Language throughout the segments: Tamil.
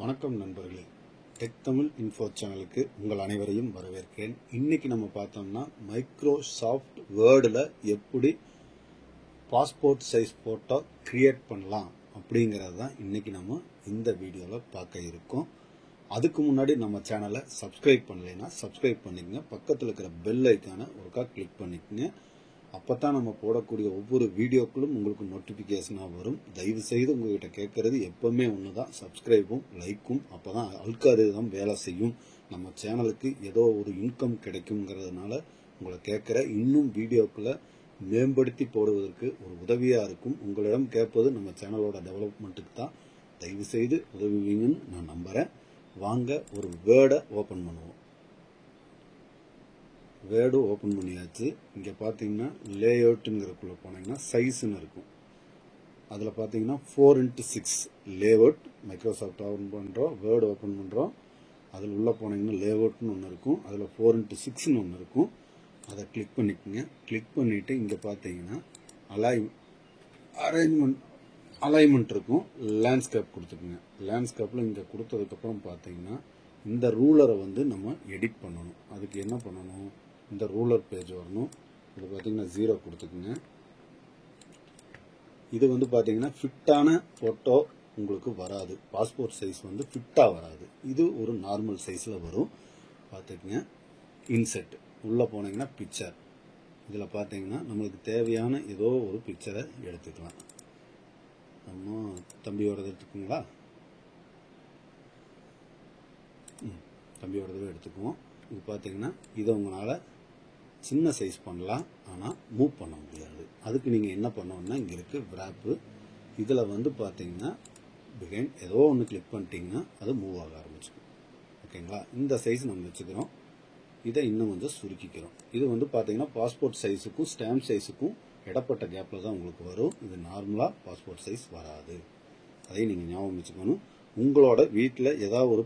வணக்கம் நண்பர்களே, டெக் தமிழ் இன்ஃபோ சேனலுக்கு உங்கள் அனைவரையும் வரவேற்கிறேன். இன்னைக்கு நம்ம பார்த்தோம்னா மைக்ரோசாஃப்ட் வேர்டில் எப்படி பாஸ்போர்ட் சைஸ் ஃபோட்டோ கிரியேட் பண்ணலாம் அப்படிங்கிறது தான் இன்னைக்கு நம்ம இந்த வீடியோவில் பார்க்க இருக்கோம். அதுக்கு முன்னாடி நம்ம சேனலை சப்ஸ்கிரைப் பண்ணலைன்னா சப்ஸ்கிரைப் பண்ணிக்கங்க. பக்கத்தில் இருக்கிற பெல் ஐக்கானை ஒருக்கா கிளிக் பண்ணிக்கங்க. அப்போ தான் நம்ம போடக்கூடிய ஒவ்வொரு வீடியோக்களும் உங்களுக்கு நோட்டிஃபிகேஷனாக வரும். தயவு செய்து உங்ககிட்ட கேட்கறது எப்பவுமே ஒன்று தான், சப்ஸ்கிரைபும் லைக்கும். அப்போ தான் அல்காரிதம் வேலை செய்யும், நம்ம சேனலுக்கு ஏதோ ஒரு இன்கம் கிடைக்குங்கிறதுனால உங்களை கேட்குற. இன்னும் வீடியோக்களை மேம்படுத்தி போடுவதற்கு ஒரு உதவியாக இருக்கும். உங்களிடம் கேட்பது நம்ம சேனலோட டெவலப்மெண்ட்டுக்கு தான். தயவு செய்து உதவுவீங்கன்னு நான் நம்புகிறேன். வாங்க ஒரு வேர்டை ஓப்பன் பண்ணுவோம். வேர்டு ஓப்பன் பண்ணியாச்சு. இங்கே பார்த்தீங்கன்னா லேஅவுட்டுங்கிறக்குள்ளே போனீங்கன்னா சைஸ்ன்னு இருக்கும். அதில் பார்த்தீங்கன்னா 4x6 லேஅவுட். மைக்ரோசாஃப்ட் ஓப்பன் பண்ணுறோம், வேர்டு ஓப்பன் பண்ணுறோம். அதில் உள்ளே போனீங்கன்னா லேஅவுட்னு ஒன்று இருக்கும். அதில் 4x6ன்னு ஒன்று இருக்கும். அதை கிளிக் பண்ணிக்கோங்க. கிளிக் பண்ணிவிட்டு இங்கே பார்த்தீங்கன்னா அலைன்மெண்ட் இருக்கும். லேண்ட்ஸ்கேப் கொடுத்துக்குங்க. லேண்ட்ஸ்கேப்பில் இங்கே கொடுத்ததுக்கப்புறம் பார்த்தீங்கன்னா இந்த ரூலரை நம்ம எடிட் பண்ணணும். அதுக்கு என்ன பண்ணணும், இந்த ரூலர் பேஜ் வரணும். இது பார்த்தீங்கன்னா 0 கொடுத்துக்குங்க. இது பார்த்தீங்கன்னா ஃபிட்டான ஃபோட்டோ உங்களுக்கு வராது. பாஸ்போர்ட் சைஸ் ஃபிட்டாக வராது. இது ஒரு நார்மல் சைஸில் வரும். பார்த்துக்குங்க. இன்செட் உள்ளே போனீங்கன்னா பிக்சர். இதில் பார்த்தீங்கன்னா நம்மளுக்கு தேவையான ஏதோ ஒரு பிக்சரை எடுத்துக்கலாம். நம்ம தம்பியோடது எடுத்துக்குங்களா? தம்பியோடதுவே எடுத்துக்குவோம். இது பார்த்தீங்கன்னா இதை உங்களால் சின்ன சைஸ் பண்ணலாம், ஆனால் மூவ் பண்ண முடியாது. அதுக்கு நீங்கள் என்ன பண்ணணும்னா இங்கே இருக்குது விராப்பு. இதில் பார்த்தீங்கன்னா பிகைன் ஏதோ ஒன்று கிளிக் பண்ணிட்டீங்கன்னா அது மூவ் ஆக ஆரம்பிச்சிடும். ஓகேங்களா? இந்த சைஸ் நம்ம வச்சுக்கிறோம். இதை இன்னும் கொஞ்சம் சுருக்கிக்கிறோம். இது பார்த்தீங்கன்னா பாஸ்போர்ட் சைஸுக்கும் ஸ்டாம்ப் சைஸுக்கும் இடப்பட்ட கேப்பில் தான் உங்களுக்கு வரும். இது நார்மலாக பாஸ்போர்ட் சைஸ் வராது. அதையும் நீங்கள் ஞாபகம் வச்சுக்கணும். உங்களோட வீட்டில் ஏதாவது ஒரு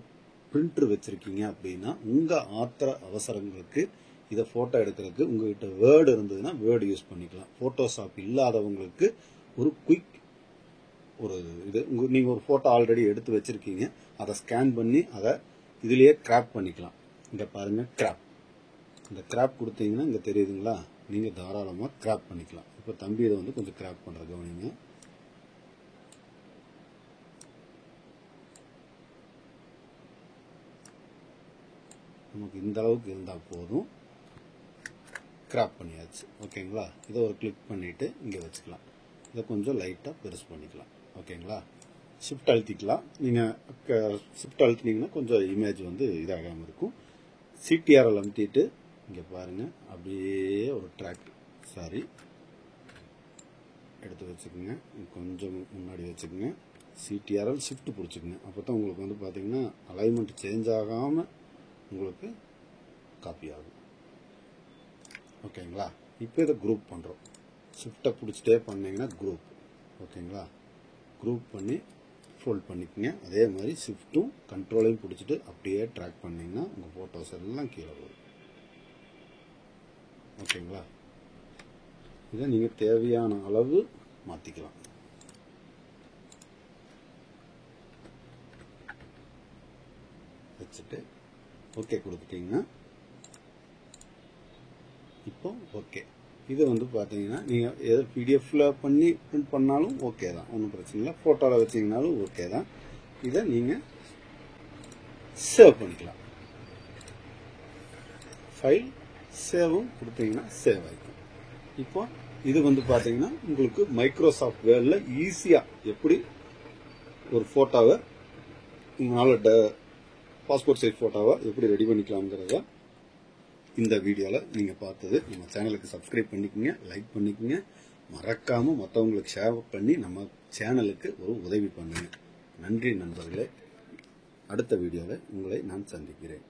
பிரிண்டர் வச்சுருக்கீங்க அப்படின்னா உங்கள் ஆத்திர அவசரங்களுக்கு இதை ஃபோட்டோ எடுக்கிறதுக்கு உங்கள்கிட்ட வேர்டு இருந்ததுன்னா வேர்டு யூஸ் பண்ணிக்கலாம். ஃபோட்டோஷாப் இல்லாதவங்களுக்கு ஒரு குயிக் இது நீங்கள் ஒரு ஃபோட்டோ ஆல்ரெடி எடுத்து வச்சுருக்கீங்க, அதை ஸ்கேன் பண்ணி அதை இதுலேயே கிராப் பண்ணிக்கலாம். இங்கே பாருங்கள் கிராப். இந்த கிராப் கொடுத்தீங்கன்னா இங்கே தெரியுதுங்களா, நீங்கள் தாராளமாக கிராப் பண்ணிக்கலாம். இப்போ தம்பி இதை கொஞ்சம் கிராப் பண்ணுற கவனிங்க. நமக்கு இந்த அளவுக்கு இருந்தால் போதும். கிராப் பண்ணியாச்சு. ஓகேங்களா? இதை ஒரு கிளிக் பண்ணிவிட்டு இங்கே வச்சுக்கலாம். இதை கொஞ்சம் லைட்டாக பெருசு பண்ணிக்கலாம். ஓகேங்களா? ஷிஃப்ட் அழுத்திக்கலாம். நீங்கள் ஷிஃப்ட் அழுத்தினீங்கன்னா கொஞ்சம் இமேஜ் இதாகாமல் இருக்கும். சிடிஆர்எல் அழுத்திட்டு இங்கே பாருங்கள், அப்படியே ஒரு ட்ராக் எடுத்து வச்சுக்கோங்க. கொஞ்சம் முன்னாடி வச்சுக்கோங்க. சிடிஆர்எல் ஷிஃப்ட் பிடிச்சிக்கோங்க. அப்போ தான் உங்களுக்கு பார்த்தீங்கன்னா அலைன்மெண்ட் சேஞ்ச் ஆகாமல் உங்களுக்கு காப்பி ஆகும். ஓகேங்களா? இப்போ இதை குரூப் பண்ணுறோம். ஷிஃப்ட்டை பிடிச்சிட்டே பண்ணிங்கன்னா குரூப். ஓகேங்களா? குரூப் பண்ணி ஃபோல்ட் பண்ணிக்கோங்க. அதே மாதிரி ஷிஃப்ட்டும் கண்ட்ரோலையும் பிடிச்சிட்டு அப்படியே ட்ராக் பண்ணிங்கன்னா உங்கள் ஃபோட்டோஸ் எல்லாம் கீழே வரும். ஓகேங்களா? இதை நீங்கள் தேவையான அளவு மாற்றிக்கலாம். வச்சுட்டு ஓகே கொடுத்துட்டீங்கன்னா இப்போ ஓகே. இது பார்த்தீங்கன்னா நீங்கள் எதோ பிடிஎஃப்ல பண்ணி பிரிண்ட் பண்ணாலும் ஓகே தான், ஒன்றும் பிரச்சனை இல்லை. ஃபோட்டோவில் வச்சிங்கனாலும் ஓகே தான். இதை நீங்கள் சேவ் பண்ணிக்கலாம். ஃபைல் சேவும் கொடுத்தீங்கன்னா சேவ் ஆகிக்கும். இப்போ இது பார்த்தீங்கன்னா உங்களுக்கு மைக்ரோசாஃப்ட் வேர்டில் ஈஸியாக எப்படி ஒரு ஃபோட்டோவை உங்களால் பாஸ்போர்ட் சைஸ் ஃபோட்டோவை எப்படி ரெடி பண்ணிக்கலாம்ங்கிறத இந்த வீடியோவில் நீங்கள் பார்த்தது. நம்ம சேனலுக்கு சப்ஸ்கிரைப் பண்ணிக்கோங்க, லைக் பண்ணிக்கோங்க. மறக்காமல் மற்றவங்களுக்கு ஷேர் பண்ணி நம்ம சேனலுக்கு ஒரு உதவி பண்ணுங்க. நன்றி நண்பர்களே. அடுத்த வீடியோவில் உங்களை நான் சந்திக்கிறேன்.